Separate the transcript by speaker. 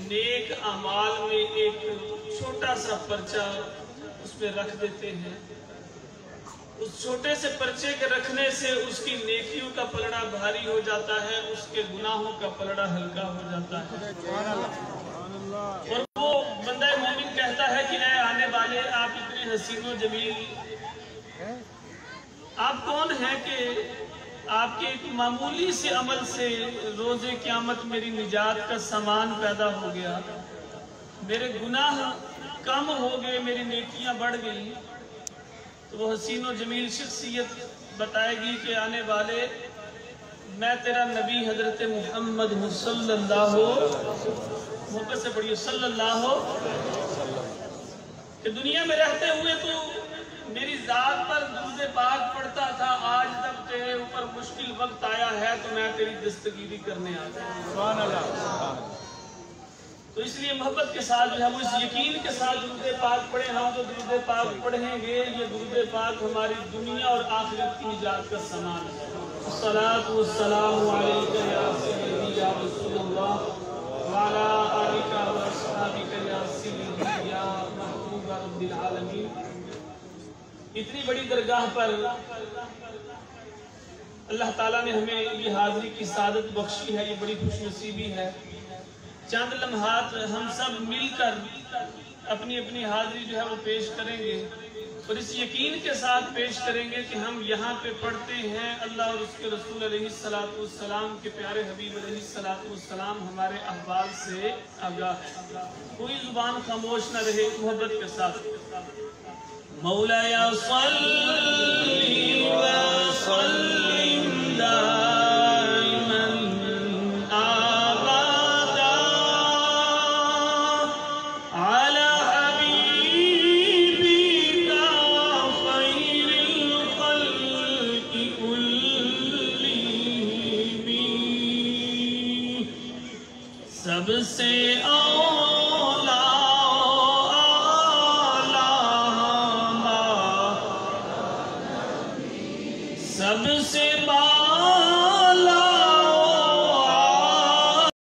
Speaker 1: نیک اعمال میں ایک چھوٹا سا پرچہ اس پہ رکھ دیتے ہیں، اس چھوٹے سے پرچے کے رکھنے سے اس کی نیکیوں کا پلڑا بھاری ہو جاتا ہے، اس کے گناہوں کا پلڑا ہلکا ہو جاتا ہے۔ اور وہ بندہ مومن کہتا ہے کہ اے آنے والے، آپ اتنے حسین و جمیل، آپ کون ہیں کہ آپ کے ایک معمولی سے عمل سے روز قیامت میری نجات کا سامان پیدا ہو گیا، میرے گناہ کم ہو گئے، میری نیکیاں بڑھ گئی۔ تو وہ حسین و جمیل شخصیت بتائے گی کہ آنے والے، میں تیرا نبی حضرت محمد صلی اللہ محبت سے پڑھیے صلی اللہ کہ دنیا میں رہتے ہوئے تو میری ذات پر درود پاک پڑھتا تھا، آج تک تیرے اوپر مشکل وقت آیا ہے تو میں تیری دستگیری کرنے آتا ہوں۔ سبحان اللہ۔ تو اس لیے محبت کے ساتھ جو ہم اس یقین کے ساتھ درود پاک پڑھیں، ہم جو درود پاک پڑھیں گے یہ درود پاک ہماری دنیا اور آخرت کی نجات کا سامان ہے۔ الصلاۃ والسلام علیک یا سیدی یا رسول اللہ وعلی آلک و اصحابک یا سیدی یا محبوب رب العالمین۔ اتنی بڑی درگاہ پر اللہ تعالیٰ نے ہمیں یہ حاضری کی سعادت بخشی ہے، یہ بڑی خوش نصیبی ہے۔ چند لمحات ہم سب مل کر اپنی اپنی حاضری جو ہے وہ پیش کریں گے، اور اس یقین کے ساتھ پیش کریں گے کہ ہم یہاں پہ پڑھتے ہیں اللہ اور اس کے رسول علیہ السلام کے پیارے حبیب علیہ السلام ہمارے احوال سے آگاہ ہے۔ کوئی زبان خاموش نہ رہے، محبت کے ساتھ مولایا صلی وسلم دائما ابدا على حبيبك خير الخلق كلهم، سب سے سب سے